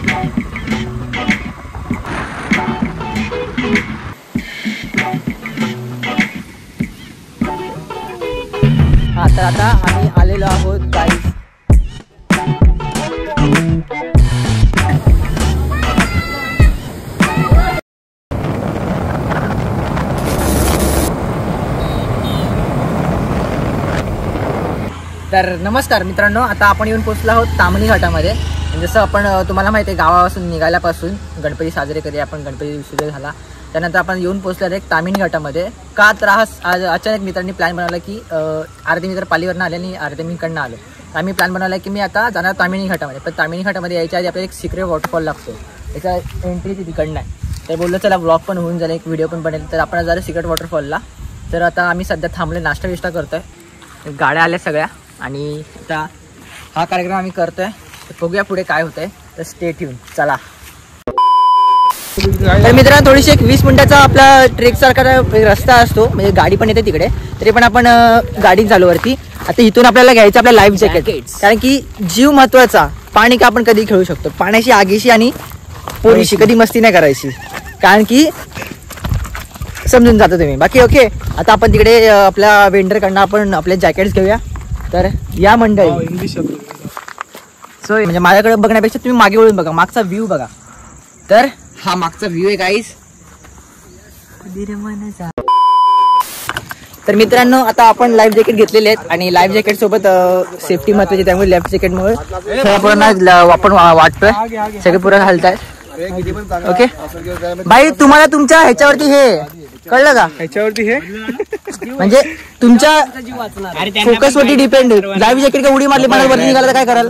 तर आता आम्ही आलेलो आहोत गाईज. तर नमस्कार मित्रांनो, आता आपण येऊन पोहोचलो आहोत ताम्हिणी घाटामध्ये. जसं आपण तुम्हाला माहिती आहे, गावापासून निघाल्यापासून गणपती साजरे कधी आपण गणपती विसर्जन झाला त्यानंतर आपण येऊन पोहोचलो एक ताम्हिणी घाटामध्ये. का तर आज अचानक मित्रांनी प्लॅन बनवला की अर्धे मित्र पालीवरनं आले आणि अर्धे मी कडनं आलो. आम्ही प्लॅन बनवला की मी आता जाणार ताम्हिणी घाटामध्ये. पण ताम्हिणी घाटामध्ये यायच्या आधी आपल्याला एक सिक्रेट वॉटरफॉल लागतो, याचा एंट्री तिकडनं आहे. तर बोललो चला व्लॉग पण होऊन जाईल, एक व्हिडिओ पण बनेल. तर आपण झालं सिक्रेट वॉटरफॉलला. तर आता आम्ही सध्या थांबले, नाश्ता विष्टा करतोय, गाड्या आल्या सगळ्या आणि आता हा कार्यक्रम आम्ही करतोय. बघूया पुढे काय होतंय, तर स्टे ट्यून. चला. तर मित्रांनो, थोडीशी एक 20 मिनिटाचा आपला ट्रेक सारखा रस्ता असतो, म्हणजे गाडी पण येते तिकडे, तरी पण आपण गाडी चालू वरती. आता इथून आपल्याला घ्यायचं आपलं लाईफ जॅकेट, कारण की जीव महत्वाचा. पाणी का आपण कधी खेळू शकतो, पाण्याशी आगीशी आणि पोरीशी कधी मस्ती नाही करायची, कारण की समजून जातो तुम्ही. बाकी ओके. आता आपण तिकडे आपल्या वेंडरकडनं आपण आपले जॅकेट्स घेऊया. तर या मंडळी सो म्हणजे माझ्याकडे बघण्यापेक्षा तुम्ही मागे वळून बघा, मागचा व्ह्यू बघा. तर हा मागचा व्ह्यू आहे गाईस. तर मित्रांनो, आता आपण लाईफ जॅकेट घेतलेले आहेत आणि लाईफ जॅकेट सोबत सेफ्टी महत्वाची, त्यामुळे लाईफ जॅकेटमुळे आपण वाटतोय सगळे पुरं घालतायत. ओके भाई, तुम्हाला तुमच्या ह्याच्यावरती हे कळलं का, ह्याच्यावरती हे म्हणजे तुमच्या फोकस वरती डिपेंड. लाईफ जॅकेट का उडी मारली पाण्यावरती निघाला तर काय कराल?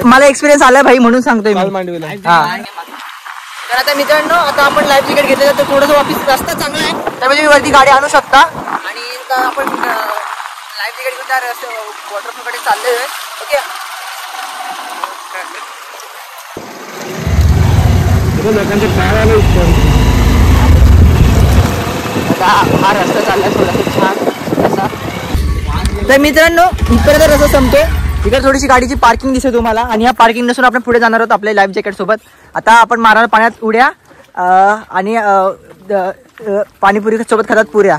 मला एक्सपिरियन्स आलाय भाई, म्हणून सांगतोय मी. हा, तर आता मित्रांनो, आता आपण लाईफ जॅकेट घेतलेलं, तर थोडंसं वापस रस्ता चांगला आहे, त्यामध्ये मी वरती गाडी आणू शकता. आणि आपण लाईफ जॅकेट घेऊन त्या वॉटरफॉलकडे चाललेलो आहे. ओके. आता हा रस्ता चाललाय थोडासा छान असा. तर मित्रांनो, इथपर्यंत रस्ता संपतोय. इकडे थोडीशी गाडीची पार्किंग दिसते तुम्हाला, आणि ह्या पार्किंग नसून आपण पुढे जाणार आहोत आपल्या लाईफ जॅकेट सोबत. आता आपण मारणार पाण्यात उड्या आणि पाणीपुरी सोबत खातात पुऱ्या.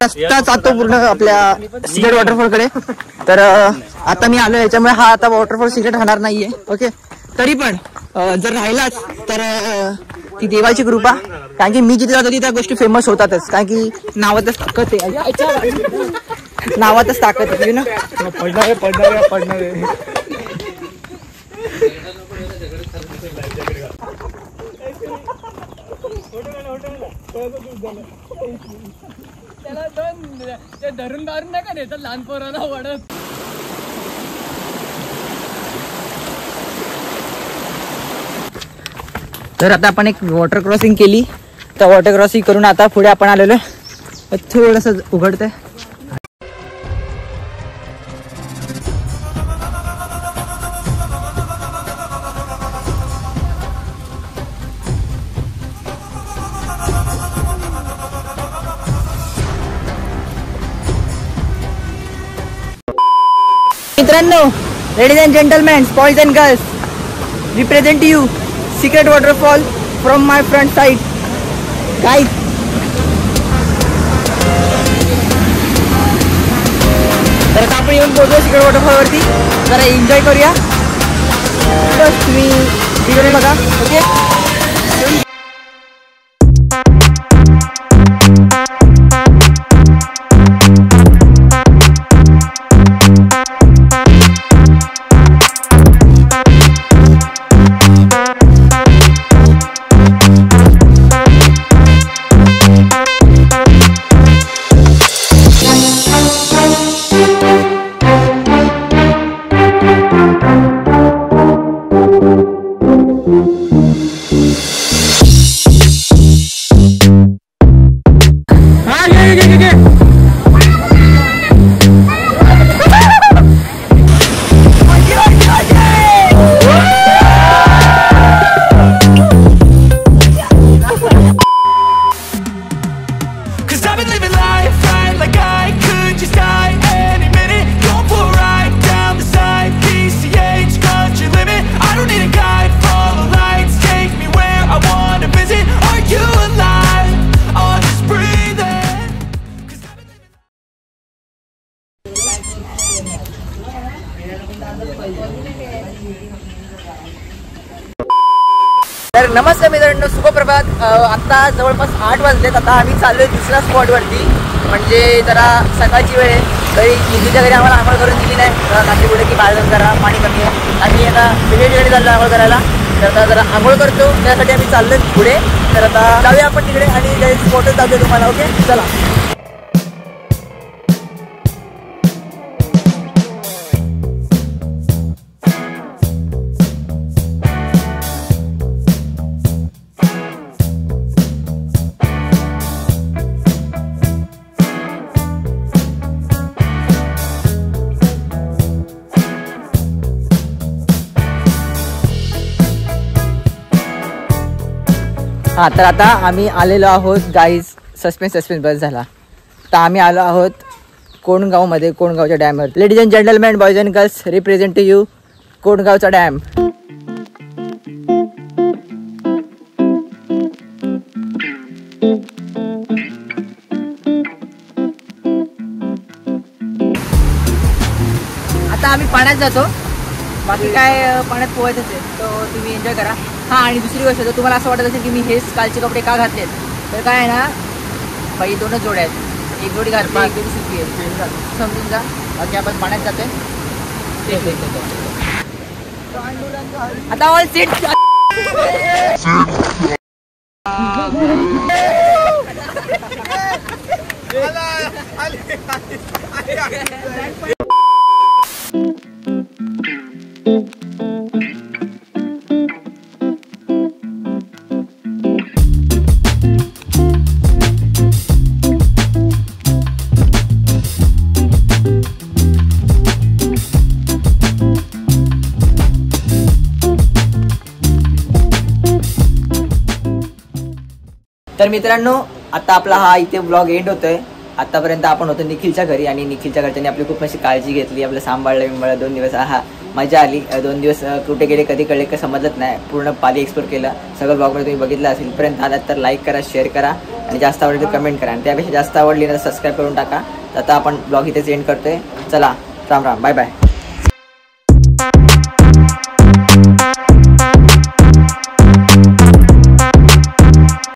रस्ता जातो पूर्ण आपल्या सिक्रेट वॉटरफॉलकडे. तर आता मी आलो, याच्यामुळे हा आता वॉटरफॉल सिक्रेट राहणार नाहीये. ओके. तरी पण जर राहिलाच तर ती देवाची कृपा, कारण की मी जिथे जातो त्या गोष्टी फेमस होतातच, कारण की नावातच ताकद आहे. नावातच ताकद आहे, ना. पडणार आहे. धरून धरून नका नेतात लहान पोरांना वाढत. तर आता आपण एक वॉटर क्रॉसिंग केली. तर वॉटर क्रॉसिंग करून आता पुढे आपण आलेलो आहे. थोडंसं उघडतंय. मित्रांनो, ladies and gentleman, boys and girls, represent you secret waterfall from my front side. Guys, तर आता आपण येऊन पोहोचलो सिक्रेट वॉटरफॉलवरती. जरा एन्जॉय करूया. बस तुम्ही व्हिडिओ बघा. ओके. तर नमस्कार मित्रांनो, शुभप्रभात. आता जवळपास 8 वाजलेत. आता आम्ही चाललोय दुसऱ्या स्पॉटवरती. म्हणजे जरा सकाळची वेळ आहे. तरी निधीच्या घरी आम्हाला आंघोळ करून दिली नाही. नाती पुढे की बाहेर जरा पाणी कमी आहे. आम्ही आता वेगळ्या ठिकाणी चाललो आंघोळ करायला. तर आता जरा आंघोळ करतो, त्यासाठी आम्ही चाललोय पुढे. तर आता जाऊया आपण तिकडे आणि स्पॉटच दाखवतो तुम्हाला. ओके, चला. हां, तर आता आम्ही आलेलो आहोत गाईज. सस्पेन्स बस झाला. तर आम्ही आलो आहोत कोंडगावमध्ये, कोंडगावच्या डॅमवर. Ladies and gentleman, boys and girls, represent to you कोंडगावचा डॅम. आता आम्ही पाण्यात जातो. बाकी काय पाण्यात पोहायचंच आहे, तो तुम्ही एन्जॉय करा. हां, आणि दुसरी गोष्ट, जर तुम्हाला असं वाटत असेल की मी हेच कालचे कपडे का घातलेत, तर काय आहे ना, बाई 2च जोड्या आहेत. एक जोडी घालते, एक जोडी सुकी आहे, समजून जा. बाकी आपण पाण्यात जातोय. आता ऑल सीट. तर मित्रांनो, आता आपला हा इथे ब्लॉग एंड होतोय. आतापर्यंत आपण होतो निखिलच्या घरी आणि निखिलच्या घरच्यांनी आपली खूप अशी काळजी घेतली, आपलं सांभाळलं 2 दिवस. हा मजा आली. 2 दिवस कुठे गेले, कधी कळले, काही समजत नाही. पूर्ण पाली एक्सप्लोर केलं. सगळं ब्लॉगमध्ये तुम्ही बघितलं असेल. पर्यंत आलात तर लाईक करा, शेअर करा आणि जास्त आवडली तर कमेंट करा. आणि त्यापेक्षा जास्त आवडली तर सबस्क्राईब करून टाका. आता आपण ब्लॉग इथेच एंड करतोय. चला, राम राम, बाय बाय.